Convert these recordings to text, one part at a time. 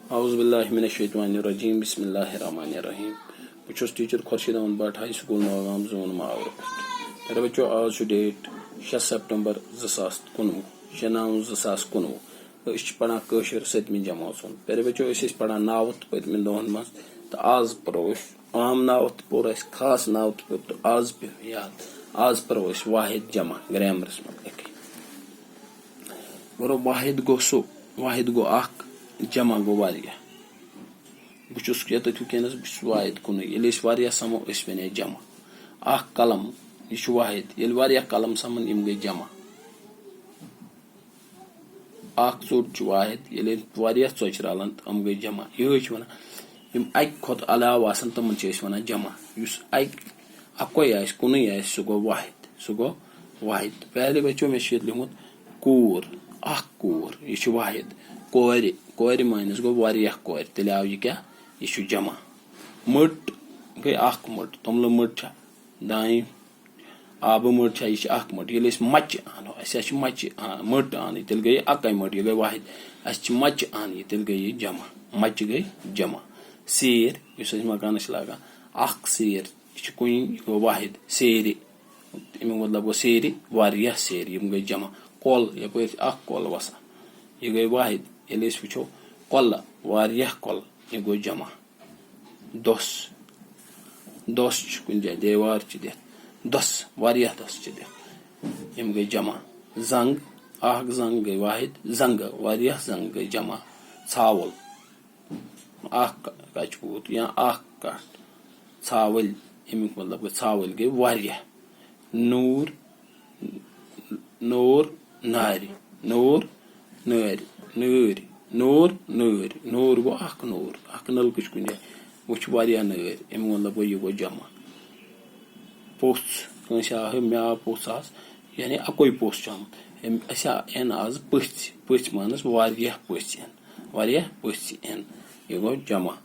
Auzu billahi mineşşeytanirracim. Bismillahirrahmanirrahim. Bus teacher Khurshid Ahmad Bhat high school Naugam zone Mawar मेरे बच्चों आज डेट 6 सितंबर 2019 6 9 2019 पढ़ा कशर 7वीं जमात मेरे बच्चों पढ़ा नावत पतमिन दोहन मज तो आज पढ़ो आम नावत पोर खास नावत पोर तो आज पे याद आज पढ़ो वाहिद जमा ग्रामरस मत बरो वाहिद गो सो वाहिद गो अख जमा गो वारिया बुचुस यतुकनस बुस वाहिद कुन ये वारिया समो वने जमा अख कलम यह वाहिद ये वारिया कलम समन इम गई जमा अख चोट वाहिद ये वारिया चोच रलन हम गई जमा ये वन इम अक खुद अलाव आसन तमन वन जमा युस अकोई कुन सह गो वाहिद पहले बच्चों में लिखुत कूर अख कूर यह वाहिद कोर मानस गो वारिया कोर तेल आव यह क्या यह जमा मट गई अख मट तमल मट दाई आब मट यह अख मट ये मच आनो मच मट आन तेल गई अक मट यह गई वाहिद मच आन तेल गई जमा मच गई जमा सेर मकान लागान अख सेर यह कुन गो वाहिद सेर अमुक मतलब गो सेर वारिया सेर यम गई जमा कल यप अख कल वसा यह गई वाहिद ये वो कल वारिया कल यह गो जमा दस दस कुन जाए देवार दिख दस वारिया दस दिख यम गई जमा जंग अख जंग गई वाहिद जंग वारिया जंग गई जमा छावल अख कचपूत या अख कट छावल अमुक मतलब गई छावल गई वारिया नूर नूर नारी नूर नारी नूर नूर नूर नूर गो अख नलकच कुन जाए वो वारिया नूर अमुक मतलब गो यह गो जमा पोस कंस मे आव पोस यानी अकोई पोस आमुत एन आज पथ मानस वारिया पथ एन यह गो जमा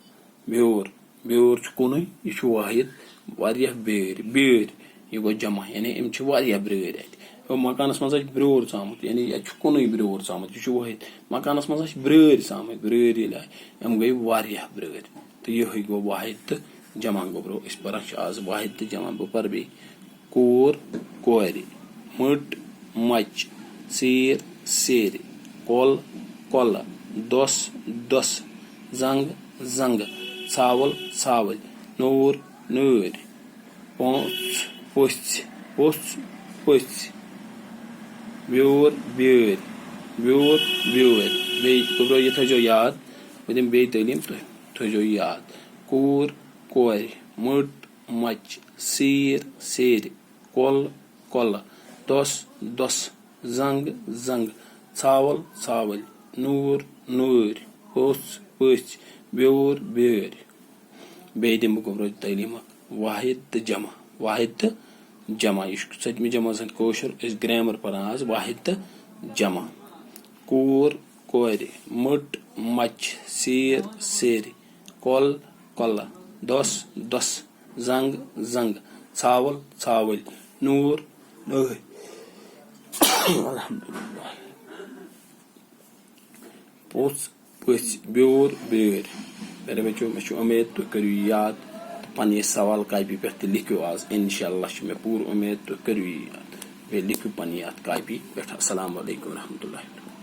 ब्योर ब्योर कुन यह वाहिद वारिया बेर बेर यह गो जमा यानी अम वारिया ब्रेर मकानस मज ब्रोर चामुत यानी कुन ब्रोर चामुत यह वाहिद मकानस मज ब्रेर चामुत ब्रेर ये अम गई वारिया ब्रेर तो यह गो वाहिद तो जमा गो ब्रो परान आज वाहिद तो जमा बह पर बे कोर कोर मट मच सेर सेर कल कल दस दस जंग जंग छावल छावल नूर नूर पोच पोच पोच पोच ब्योर ब्योर ब्योर ब्योर बे यह थो याद बह दिन बे तलीम थो याद कूर कोर मट मच सेर सेर कल कल दस दस जंग जंग छावल छावल नूर नूर पोच पोच ब्योर ब्योर बे दिन बह तलीम वाहिद तो जमा यह 7वीं जमात कौशर ग्रामर पढ़ान आज वाहिद तो जमा कूर कोर मट मच सेर सेर कल कल दस दस जंग जंग छावल छावल नूर नूर अल्हम्दुलिल्लाह पोच पोच ब्योर ब्योर मेरे बच्चों मैं उम्मीद तुम करो याद पन्ने सवाल कापी पे लिखो आज इंशाअल्लाह मे पूरी उम्मीद तुम करो याद बे लिखो पन्ने अत कापी पे। अस्सलामु अलैकुम रहमतुल्लाह।